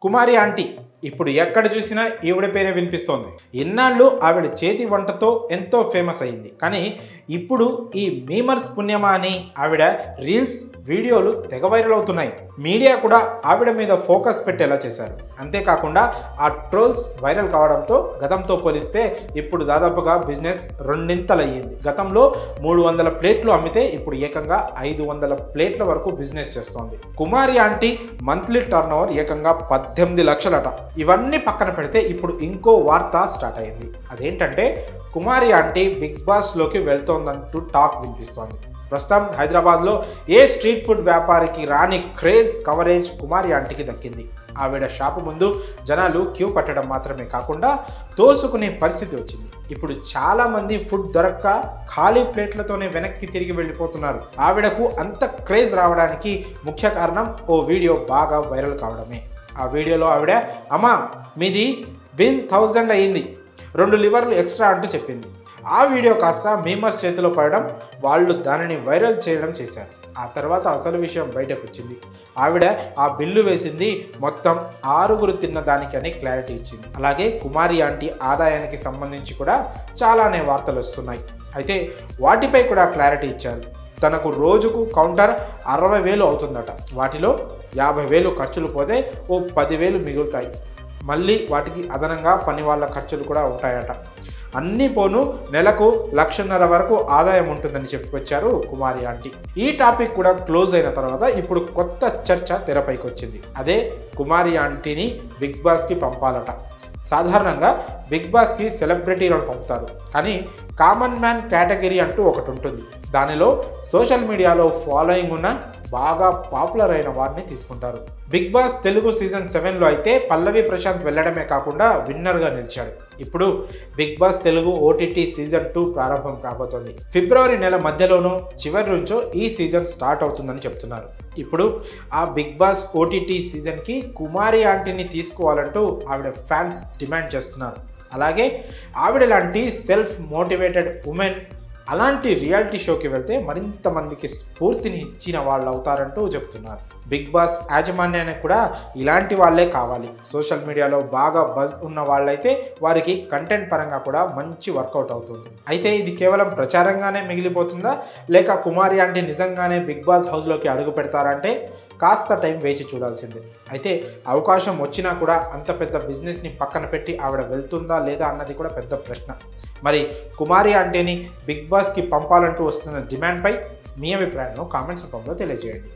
కుమారి aunty ఇప్పుడు ఎక్కడ చూసినా ఈవిడ పేరే వినిపిస్తోంది. ఇన్నాళ్ళు ఆవిడ చేతి వంటతో ఎంతో ఫేమస్ అయింది. కానీ ఇప్పుడు ఈ మీమర్స్ పుణ్యమా అని ఆవిడ రీల్స్ వీడియోలు తెగ వైరల్ అవుతున్నాయి. మీడియా కూడా ఆవిడ మీద ఫోకస్ పెట్టేలా చేశారు. అంతేకాకుండా ఆ ట్రోల్స్ వైరల్ కావడంతో గతంతో పోలిస్తే ఇప్పుడు దాదాపుగా బిజినెస్ రెండింతలయ్యింది. గతంలో 300 ప్లేట్లు అమ్మితే ఇప్పుడు ఏకంగా 500 ప్లేట్ల వరకు బిజినెస్ చేస్తోంది. కుమారి ఆంటీ మంత్లీ టర్న్ ఓవర్ ఏకంగా 18 లక్షలట. ఇవన్నీ పక్కన పెడితే ఇప్పుడు ఇంకో వార్త స్టార్ట్ అయింది. అదేంటంటే కుమారి ఆంటీ బిగ్ బాస్ లోకి వెళ్తోందంటూ టాక్ వినిపిస్తోంది. ప్రస్తుతం హైదరాబాద్లో ఏ స్ట్రీట్ ఫుడ్ వ్యాపారికి రాని క్రేజ్ కవరేజ్ కుమారి ఆంటీకి దక్కింది. ఆవిడ షాపు ముందు జనాలు క్యూ కట్టడం మాత్రమే కాకుండా తోసుకునే పరిస్థితి వచ్చింది. ఇప్పుడు చాలా మంది ఫుడ్ దొరక్క ఖాళీ ప్లేట్లతోనే వెనక్కి తిరిగి వెళ్ళిపోతున్నారు. ఆవిడకు అంత క్రేజ్ రావడానికి ముఖ్య కారణం ఓ వీడియో బాగా వైరల్ కావడమే. ఆ వీడియోలో ఆవిడ అమ్మా మీది బిల్ 1000 అయ్యింది, 2 లివర్లు ఎక్స్ట్రా అంటూ చెప్పింది. ఆ వీడియో కాస్త మీమర్స్ చేతిలో పడడం, వాళ్ళు దానిని వైరల్ చేయడం చేశారు. ఆ తర్వాత అసలు విషయం బయటకు వచ్చింది. ఆవిడ ఆ బిల్లు వేసింది మొత్తం 6 తిన్న దానికి అని క్లారిటీ ఇచ్చింది. అలాగే కుమారి ఆంటీ ఆదాయానికి సంబంధించి కూడా చాలానే వార్తలు వస్తున్నాయి. అయితే వాటిపై కూడా క్లారిటీ ఇచ్చారు. తనకు రోజుకు కౌంటర్ 60,000 అవుతుందట. వాటిలో 50,000 ఖర్చులు పోతే ఓ 10,000 మిగులుతాయి. మళ్ళీ వాటికి అదనంగా పని వాళ్ళ ఖర్చులు కూడా ఉంటాయట. అన్నీ పోను నెలకు 1,50,000 వరకు ఆదాయం ఉంటుందని చెప్పుకొచ్చారు కుమారి ఆంటీ. ఈ టాపిక్ కూడా క్లోజ్ అయిన తర్వాత ఇప్పుడు కొత్త చర్చ తెరపైకి వచ్చింది. అదే కుమారి ఆంటీని బిగ్ బాస్కి పంపాలట. సాధారణంగా బిగ్ బాస్కి సెలబ్రిటీలను పంపుతారు, కానీ కామన్ మ్యాన్ కేటగిరీ అంటూ ఒకటి ఉంటుంది. దానిలో సోషల్ మీడియాలో ఫాలోయింగ్ ఉన్న బాగా పాపులర్ అయిన వారిని తీసుకుంటారు. బిగ్ బాస్ తెలుగు సీజన్ 7లో అయితే పల్లవి ప్రశాంత్ వెళ్ళడమే కాకుండా విన్నర్గా నిలిచాడు. ఇప్పుడు Bigg Boss Telugu OTT season 2 ప్రారంభం కాబోతోంది. ఫిబ్రవరి నెల మధ్యలోనో చివరి నుంచో ఈ సీజన్ స్టార్ట్ అవుతుందని చెప్తున్నారు. ఇప్పుడు ఆ బిగ్ బాస్ ఓటీటీ సీజన్కి కుమారి ఆంటీని తీసుకోవాలంటూ ఆవిడ ఫ్యాన్స్ డిమాండ్ చేస్తున్నారు. అలాగే ఆవిడ లాంటి సెల్ఫ్ మోటివేటెడ్ ఉమెన్ అలాంటి రియాలిటీ షోకి వెళ్తే మరింత మందికి స్ఫూర్తిని ఇచ్చిన వాళ్ళు అవుతారంటూ చెప్తున్నారు. బిగ్ బాస్ యాజమాన్యానికి కూడా ఇలాంటి వాళ్ళే కావాలి. సోషల్ మీడియాలో బాగా బజ్ ఉన్న వాళ్ళైతే వారికి కంటెంట్ పరంగా కూడా మంచి వర్కౌట్ అవుతుంది. అయితే ఇది కేవలం ప్రచారంగానే మిగిలిపోతుందా, లేక కుమారి ఆంటీ నిజంగానే బిగ్ బాస్ హౌస్లోకి అడుగు పెడతారంటే కాస్త టైం వేచి చూడాల్సిందే. అయితే అవకాశం వచ్చినా కూడా అంత పెద్ద బిజినెస్ని పక్కన పెట్టి ఆవిడ వెళ్తుందా లేదా అన్నది కూడా పెద్ద ప్రశ్న. మరి కుమారి ఆంటీని బిగ్ బాస్కి పంపాలంటూ వస్తున్న డిమాండ్పై మీ అభిప్రాయాలను కామెంట్స్ రూపంలో తెలియజేయండి.